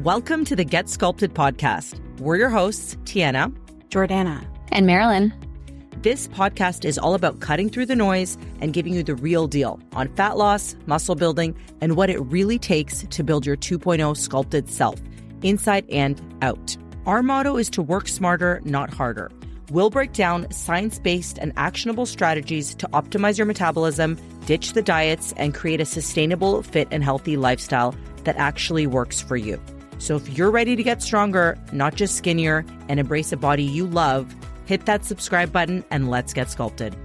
Welcome to the Get Sculpted podcast. We're your hosts, Tijana, Jordanna, and Marilynn. This podcast is all about cutting through the noise and giving you the real deal on fat loss, muscle building, and what it really takes to build your 2.0 sculpted self, inside and out. Our motto is to work smarter, not harder. We'll break down science-based and actionable strategies to optimize your metabolism, ditch the diets, and create a sustainable, fit, and healthy lifestyle that actually works for you. So if you're ready to get stronger, not just skinnier, and embrace a body you love, hit that subscribe button and let's get sculpted.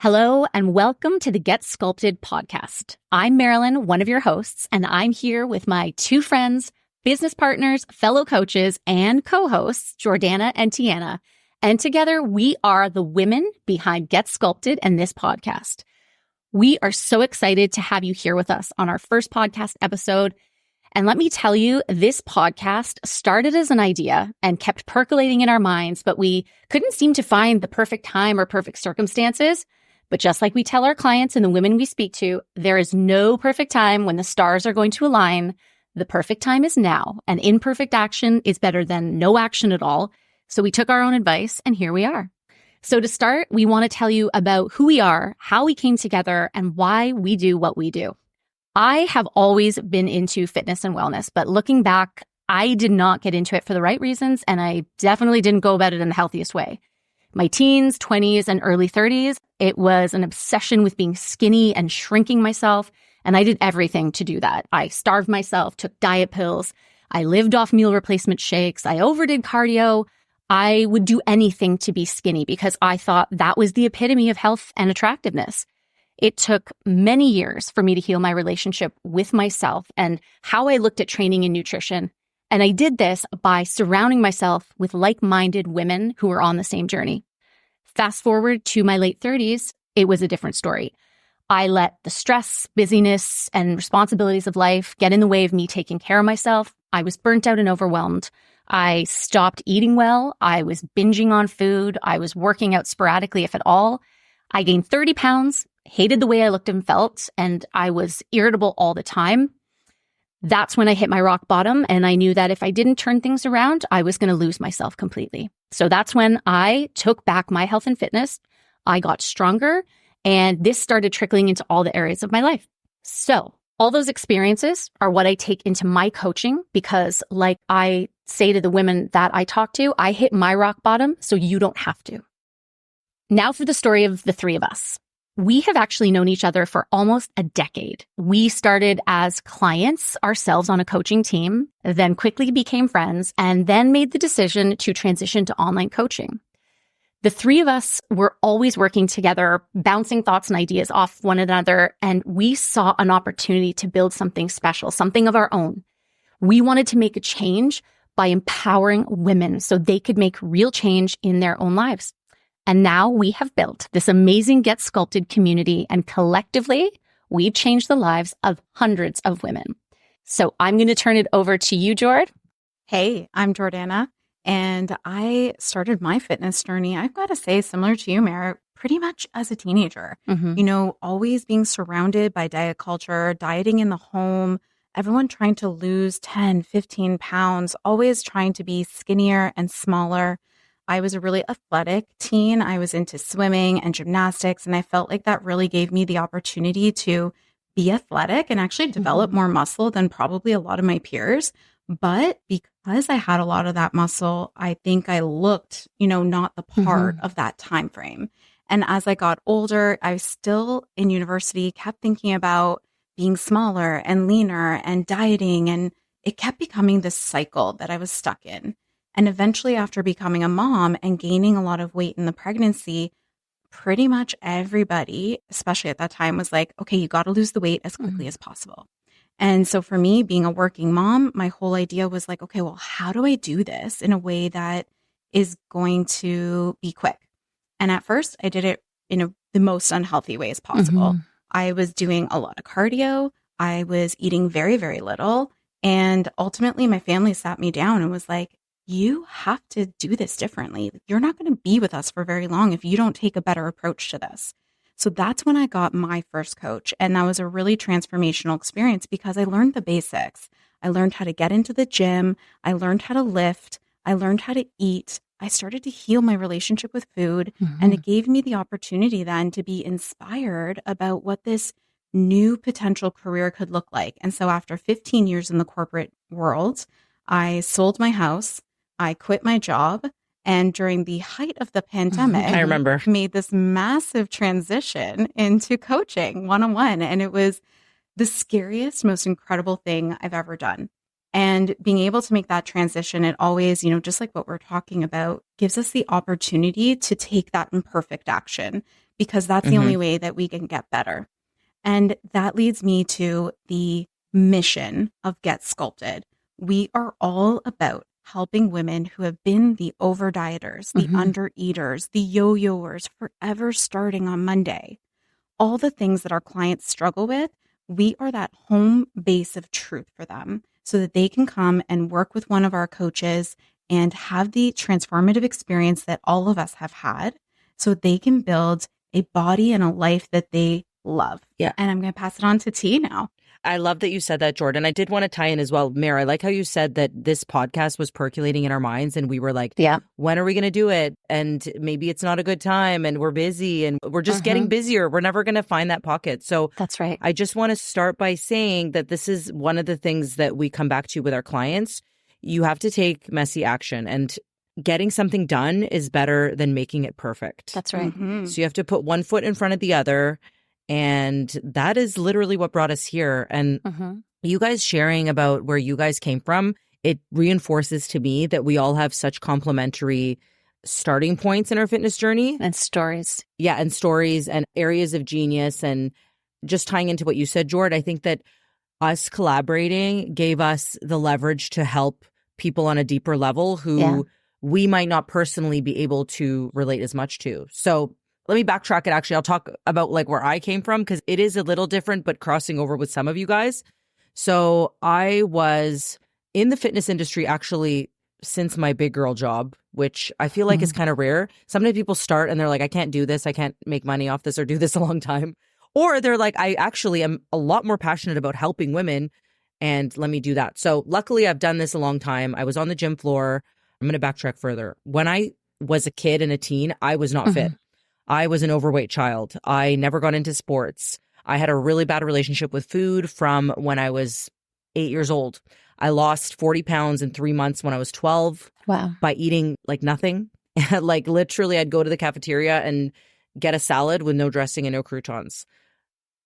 Hello, and welcome to the Get Sculpted podcast. I'm Marilynn, one of your hosts, and I'm here with my two friends, business partners, fellow coaches, and co-hosts, Jordanna and Tijana. And together, we are the women behind Get Sculpted and this podcast. We are so excited to have you here with us on our first podcast episode. And let me tell you, this podcast started as an idea and kept percolating in our minds, but we couldn't seem to find the perfect time or perfect circumstances. But just like we tell our clients and the women we speak to, there is no perfect time when the stars are going to align. The perfect time is now, and imperfect action is better than no action at all. So we took our own advice, and here we are. So to start, we want to tell you about who we are, how we came together, and why we do what we do. I have always been into fitness and wellness, but looking back, I did not get into it for the right reasons, and I definitely didn't go about it in the healthiest way. My teens, 20s, and early 30s, it was an obsession with being skinny and shrinking myself, and I did everything to do that. I starved myself, took diet pills, I lived off meal replacement shakes, I overdid cardio. I would do anything to be skinny because I thought that was the epitome of health and attractiveness. It took many years for me to heal my relationship with myself and how I looked at training and nutrition. And I did this by surrounding myself with like-minded women who were on the same journey. Fast forward to my late 30s, it was a different story. I let the stress, busyness, and responsibilities of life get in the way of me taking care of myself. I was burnt out and overwhelmed. I stopped eating well. I was binging on food. I was working out sporadically, if at all. I gained 30 pounds, hated the way I looked and felt, and I was irritable all the time. That's when I hit my rock bottom, and I knew that if I didn't turn things around, I was going to lose myself completely. So that's when I took back my health and fitness. I got stronger, and this started trickling into all the areas of my life. So all those experiences are what I take into my coaching because, like I say to the women that I talk to, I hit my rock bottom so you don't have to. Now for the story of the three of us. We have actually known each other for almost a decade. We started as clients ourselves on a coaching team, then quickly became friends, and then made the decision to transition to online coaching. The three of us were always working together, bouncing thoughts and ideas off one another, and we saw an opportunity to build something special, something of our own. We wanted to make a change by empowering women so they could make real change in their own lives. And now we have built this amazing Get Sculpted community, and collectively, we've changed the lives of hundreds of women. So I'm going to turn it over to you, Jord. Hey, I'm Jordanna, and I started my fitness journey, I've got to say, similar to you, Mara, pretty much as a teenager. You know, always being surrounded by diet culture, dieting in the home, everyone trying to lose 10, 15 pounds, always trying to be skinnier and smaller. I was a really athletic teen. I was into swimming and gymnastics, and I felt like that really gave me the opportunity to be athletic and actually develop more muscle than probably a lot of my peers. But because I had a lot of that muscle, I think I looked, not the part of that time frame. And as I got older, I was still in university, kept thinking about being smaller and leaner and dieting, and it kept becoming this cycle that I was stuck in. And eventually, after becoming a mom and gaining a lot of weight in the pregnancy, pretty much everybody, especially at that time, was like, okay, you got to lose the weight as quickly as possible. And so for me, being a working mom, my whole idea was like, okay, well, how do I do this in a way that is going to be quick? And at first, I did it in the most unhealthy ways possible. I was doing a lot of cardio. I was eating very, very little. And ultimately, my family sat me down and was like, you have to do this differently. You're not going to be with us for very long if you don't take a better approach to this. So that's when I got my first coach. And that was a really transformational experience because I learned the basics. I learned how to get into the gym. I learned how to lift. I learned how to eat. I started to heal my relationship with food. And it gave me the opportunity then to be inspired about what this new potential career could look like. And so after 15 years in the corporate world, I sold my house. I quit my job. And during the height of the pandemic, I remember, made this massive transition into coaching one-on-one. And it was the scariest, most incredible thing I've ever done. And being able to make that transition, it always, just like what we're talking about, gives us the opportunity to take that imperfect action, because that's the only way that we can get better. And that leads me to the mission of Get Sculpted. We are all about helping women who have been the over-dieters, the under-eaters, the yo-yoers, forever starting on Monday. All the things that our clients struggle with, we are that home base of truth for them so that they can come and work with one of our coaches and have the transformative experience that all of us have had so they can build a body and a life that they love. Yeah. And I'm going to pass it on to T now. I love that you said that, Jordan. I did want to tie in as well. Mare, I like how you said that this podcast was percolating in our minds and we were like, when are we going to do it? And maybe it's not a good time and we're busy and we're just getting busier. We're never going to find that pocket. So that's right. I just want to start by saying that this is one of the things that we come back to with our clients. You have to take messy action, and getting something done is better than making it perfect. That's right. So you have to put one foot in front of the other. And that is literally what brought us here. And you guys sharing about where you guys came from, it reinforces to me that we all have such complementary starting points in our fitness journey. And stories. Yeah, and stories and areas of genius. And just tying into what you said, Jord, I think that us collaborating gave us the leverage to help people on a deeper level who we might not personally be able to relate as much to. So let me backtrack it. Actually, I'll talk about like where I came from, because it is a little different, but crossing over with some of you guys. So I was in the fitness industry actually since my big girl job, which I feel like is kind of rare. Sometimes people start and they're like, I can't do this. I can't make money off this or do this a long time. Or they're like, I actually am a lot more passionate about helping women and let me do that. So luckily I've done this a long time. I was on the gym floor. I'm going to backtrack further. When I was a kid and a teen, I was not fit. I was an overweight child. I never got into sports. I had a really bad relationship with food from when I was 8 years old. I lost 40 pounds in 3 months when I was 12 by eating like nothing. Like literally I'd go to the cafeteria and get a salad with no dressing and no croutons.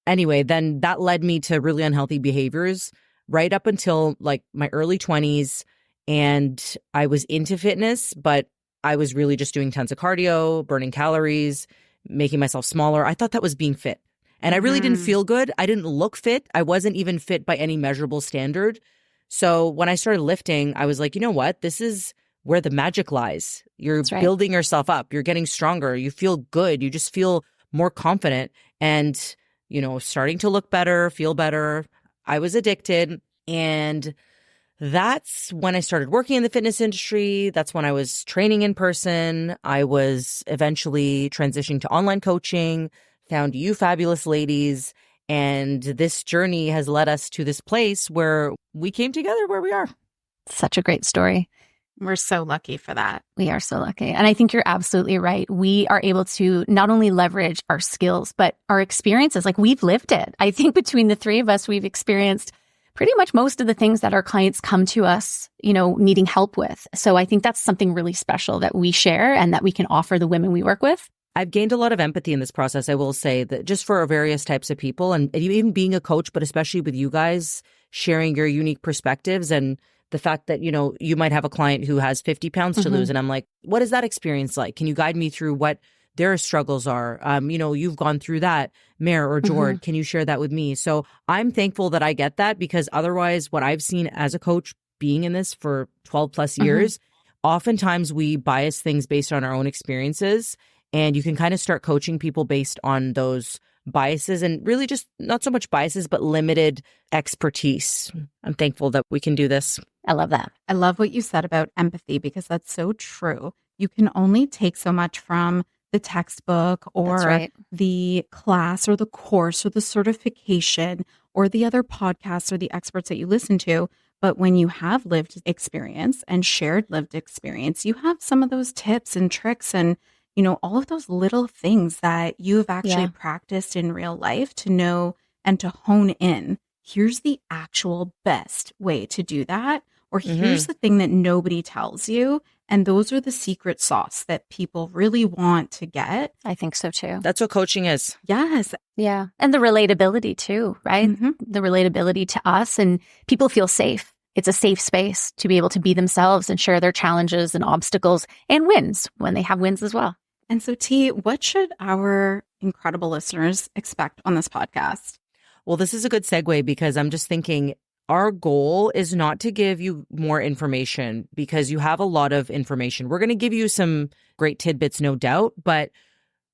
Anyway, then that led me to really unhealthy behaviors right up until like my early 20s. And I was into fitness, but I was really just doing tons of cardio, burning calories, making myself smaller. I thought that was being fit. And I really didn't feel good. I didn't look fit. I wasn't even fit by any measurable standard. So when I started lifting, I was like, you know what? This is where the magic lies. You're building yourself up. You're getting stronger. You feel good. You just feel more confident and, starting to look better, feel better. I was addicted. And that's when I started working in the fitness industry. That's when I was training in person. I was eventually transitioning to online coaching, found you fabulous ladies. And this journey has led us to this place where we came together where we are. Such a great story. We're so lucky for that. We are so lucky. And I think you're absolutely right. We are able to not only leverage our skills, but our experiences. Like we've lived it. I think between the three of us, we've experienced pretty much most of the things that our clients come to us, needing help with. So I think that's something really special that we share and that we can offer the women we work with. I've gained a lot of empathy in this process, I will say, that just for various types of people and even being a coach, but especially with you guys sharing your unique perspectives and the fact that, you might have a client who has 50 pounds to lose. And I'm like, what is that experience like? Can you guide me through what their struggles are? You've gone through that, Mare or Jord. Can you share that with me? So I'm thankful that I get that, because otherwise what I've seen as a coach being in this for 12 plus years, oftentimes we bias things based on our own experiences. And you can kind of start coaching people based on those biases and really just not so much biases, but limited expertise. I'm thankful that we can do this. I love that. I love what you said about empathy, because that's so true. You can only take so much from the textbook or the class or the course or the certification or the other podcasts or the experts that you listen to. But when you have lived experience and shared lived experience, you have some of those tips and tricks and, all of those little things that you have actually practiced in real life to know and to hone in. Here's the actual best way to do that. Or here's the thing that nobody tells you. And those are the secret sauce that people really want to get. I think so too. That's what coaching is. Yes. Yeah. And the relatability too, right? The relatability to us, and people feel safe. It's a safe space to be able to be themselves and share their challenges and obstacles and wins when they have wins as well. And so, T, what should our incredible listeners expect on this podcast? Well, this is a good segue because I'm just thinking our goal is not to give you more information because you have a lot of information. We're going to give you some great tidbits, no doubt, but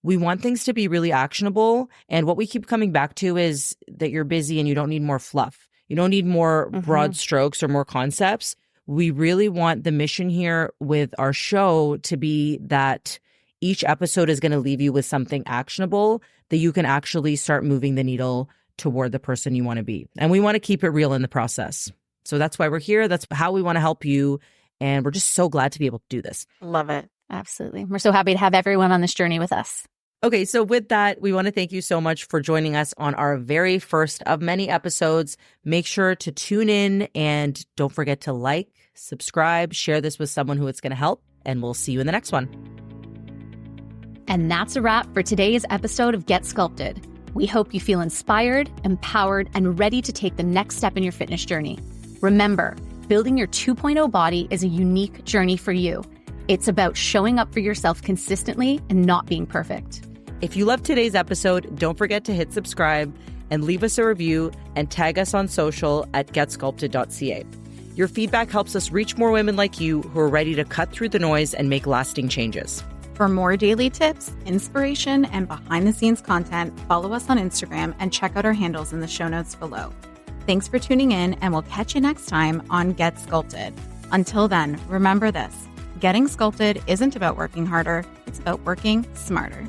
we want things to be really actionable. And what we keep coming back to is that you're busy and you don't need more fluff. You don't need more broad strokes or more concepts. We really want the mission here with our show to be that each episode is going to leave you with something actionable that you can actually start moving the needle toward the person you want to be. And we want to keep it real in the process. So that's why we're here. That's how we want to help you. And we're just so glad to be able to do this. Love it. Absolutely. We're so happy to have everyone on this journey with us. Okay, so with that, we want to thank you so much for joining us on our very first of many episodes. Make sure to tune in and don't forget to like, subscribe, share this with someone who it's going to help, and we'll see you in the next one. And that's a wrap for today's episode of Get Sculpted. We hope you feel inspired, empowered, and ready to take the next step in your fitness journey. Remember, building your 2.0 body is a unique journey for you. It's about showing up for yourself consistently and not being perfect. If you loved today's episode, don't forget to hit subscribe and leave us a review and tag us on social at getsculpted.ca. Your feedback helps us reach more women like you who are ready to cut through the noise and make lasting changes. For more daily tips, inspiration, and behind-the-scenes content, follow us on Instagram and check out our handles in the show notes below. Thanks for tuning in, and we'll catch you next time on Get Sculpted. Until then, remember this: getting sculpted isn't about working harder, it's about working smarter.